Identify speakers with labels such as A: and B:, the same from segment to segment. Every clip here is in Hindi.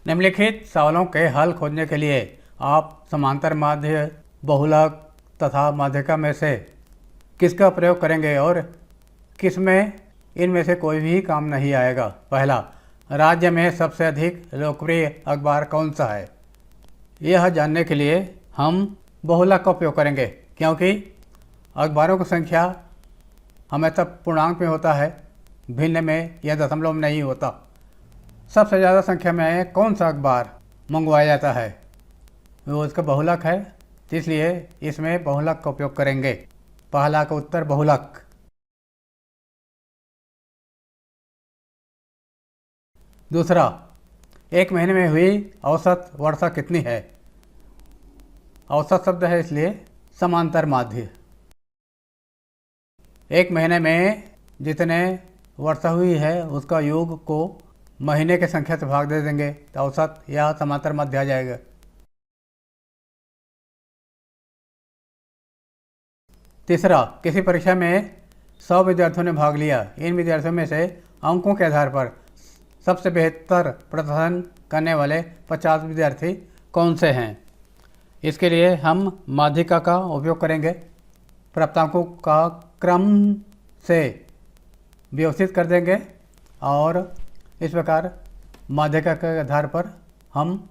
A: निम्नलिखित सवालों के हल खोजने के लिए आप समांतर माध्य, बहुलक तथा माध्यिका में से किसका प्रयोग करेंगे और किसमें इनमें से कोई भी काम नहीं आएगा। पहला, राज्य में सबसे अधिक लोकप्रिय अखबार कौन सा है। यह जानने के लिए हम बहुलक का उपयोग करेंगे, क्योंकि अखबारों की संख्या हमेशा पूर्णांक में होता है, भिन्न में या दशमलव में नहीं होता। सबसे ज़्यादा संख्या में कौन सा अखबार मंगवाया जाता है, वो इसका बहुलक है, इसलिए इसमें बहुलक का उपयोग करेंगे। पहला का उत्तर बहुलक। दूसरा, एक महीने में हुई औसत वर्षा कितनी है। औसत शब्द है इसलिए समांतर माध्य। एक महीने में जितने वर्षा हुई है उसका योग को महीने की संख्या से भाग दे देंगे तो औसत या समांतर माध्य आ जाएगा। तीसरा, किसी परीक्षा में 100 विद्यार्थियों ने भाग लिया। इन विद्यार्थियों में से अंकों के आधार पर सबसे बेहतर प्रदर्शन करने वाले 50 विद्यार्थी कौन से हैं। इसके लिए हम माध्यिका का उपयोग करेंगे। प्राप्तांकों का क्रम से व्यवस्थित कर देंगे और इस प्रकार माध्यिका के आधार पर हम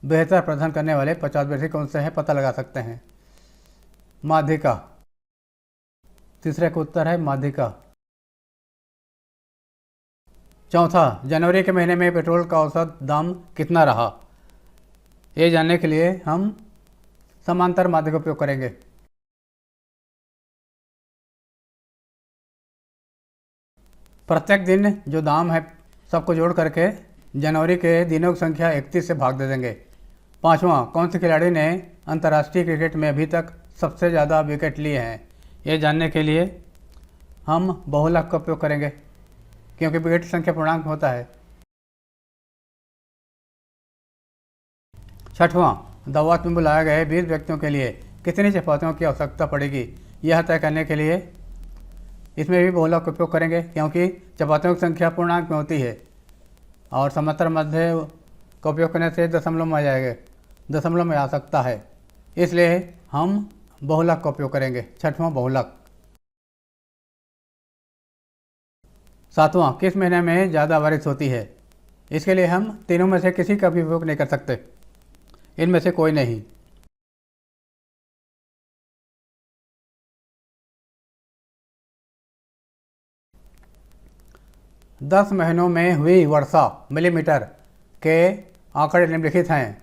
A: बेहतर प्रदर्शन करने वाले 50 विद्यार्थी कौन से हैं पता लगा सकते हैं। माध्यिका, तीसरे का उत्तर है माध्यिका। चौथा, जनवरी के महीने में पेट्रोल का औसत दाम कितना रहा। ये जानने के लिए हम समांतर माध्य का उपयोग करेंगे। प्रत्येक दिन जो दाम है सबको जोड़ करके जनवरी के दिनों की संख्या 31 से भाग दे देंगे। पाँचवा, कौन से खिलाड़ी ने अंतर्राष्ट्रीय क्रिकेट में अभी तक सबसे ज़्यादा विकेट लिए हैं। ये जानने के लिए हम बहुलक का उपयोग करेंगे, क्योंकि विकेट की संख्या पूर्णांक में होता है। छठवां, दावत में बुलाए गए 20 व्यक्तियों के लिए कितनी चपातियों की आवश्यकता पड़ेगी। यह तय करने के लिए इसमें भी बहुलक का उपयोग करेंगे, क्योंकि चपातियों की संख्या पूर्णांक में होती है और समांतर माध्य का उपयोग करने से दशमलव में आ जाएगा, दशमलव में आ सकता है, इसलिए हम बहुलक का उपयोग करेंगे। छठवां बहुलक। सातवां, किस महीने में ज़्यादा बारिश होती है। इसके लिए हम तीनों में से किसी का भी उपयोग नहीं कर सकते, इनमें से कोई नहीं। दस महीनों में हुई वर्षा मिलीमीटर के आंकड़े निम्नलिखित हैं।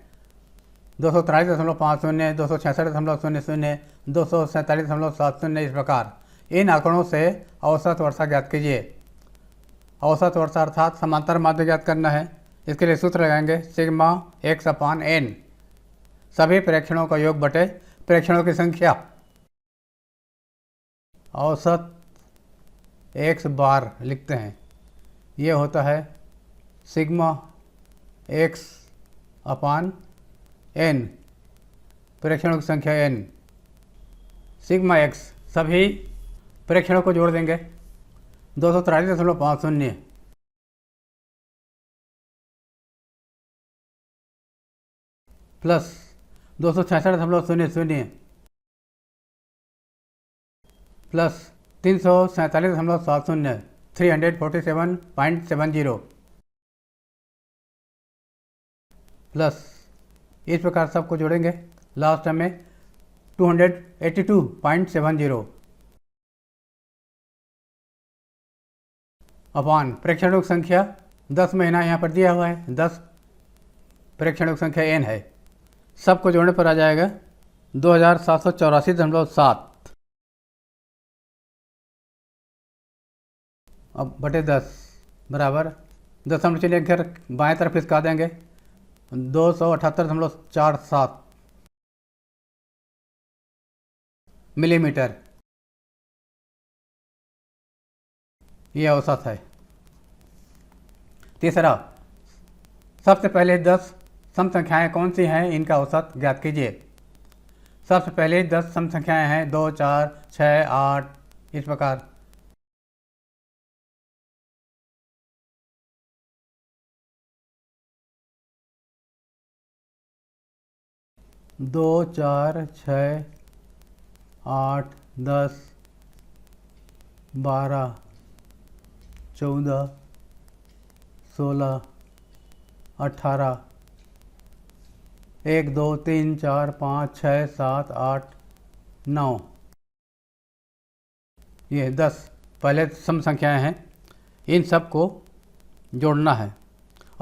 A: 243.50, 266.00, 247.70, इस प्रकार। इन आंकड़ों से औसत वर्षा ज्ञात कीजिए। औसत वर्षा अर्थात समांतर माध्य ज्ञात करना है। इसके लिए सूत्र लगाएंगे सिग्मा x/n, सभी प्रेक्षणों का योग बटे प्रेक्षणों की संख्या। औसत x बार लिखते हैं, ये होता है सिग्मा x/n, प्रेक्षणों की संख्या n। सिग्मा x, सभी प्रेक्षणों को जोड़ देंगे। 243.50 प्लस 266.00 प्लस 347.70, 347.70 प्लस, इस प्रकार सबको जोड़ेंगे। लास्ट में 282.70 अपान प्रेक्षणों की संख्या 10 महीना यहाँ पर दिया हुआ है, 10 प्रेक्षणों की संख्या n है। सबको जोड़ने पर आ जाएगा 2784.7। अब बटे 10 बराबर दशमलव चिन्ह घर बाएं तरफ इसका देंगे 278.47 मिलीमीटर, यह औसत है। तीसरा, सबसे पहले 10 सम संख्याएँ कौन सी हैं, इनका औसत ज्ञात कीजिए। सबसे पहले 10 सम संख्याएँ हैं 2, 4, 6, 8, इस प्रकार। 2 4 6 8 10 12 14 16 18 1 2 3 4 5 6 7 8 9 ये 10 पहले सम संख्याएं हैं, इन सब को जोड़ना है।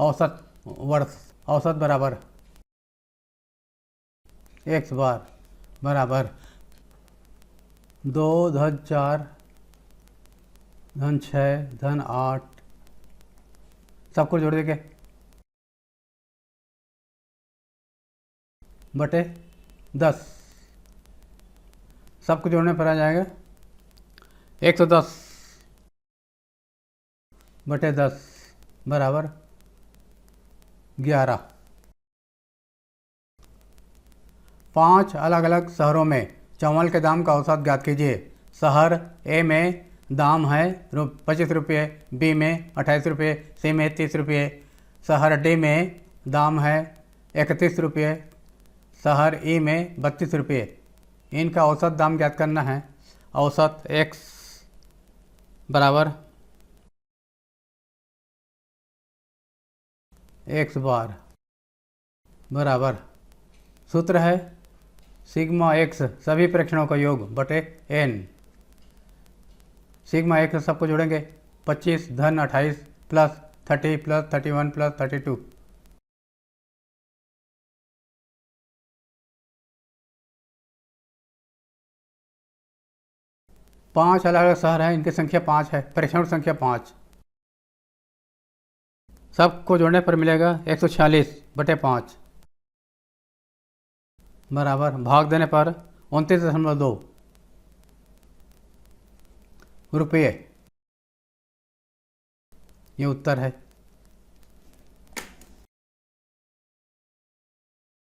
A: औसत वर्ष औसत बराबर x बार बराबर 2 धन 4 धन 6 धन 8 सबको जोड़ देंगे बटे 10। सबको जोड़ने पर आ जाएगा 110 बटे 10 बराबर 11। 5 अलग अलग शहरों में चावल के दाम का औसत ज्ञात कीजिए। शहर ए में दाम है 25 रुपये, बी में 28 रुपये, सी में 30 रुपये। शहर डी में दाम है 31 रुपये, शहर ई में 32 रुपये। इनका औसत दाम ज्ञात करना है। औसत x बराबर x बार बराबर सूत्र है सिग्मा x सभी प्रेक्षणों का योग बटे n। सिग्मा x सबको जोड़ेंगे 25 धन 28 प्लस 30 प्लस 31 प्लस 32। पांच अलग अलग शहर हैं, इनकी संख्या 5 है, प्रेक्षण संख्या 5। सबको जोड़ने पर मिलेगा 146 बटे 5 बराबर भाग देने पर 29.2 रुपये। ये उत्तर है।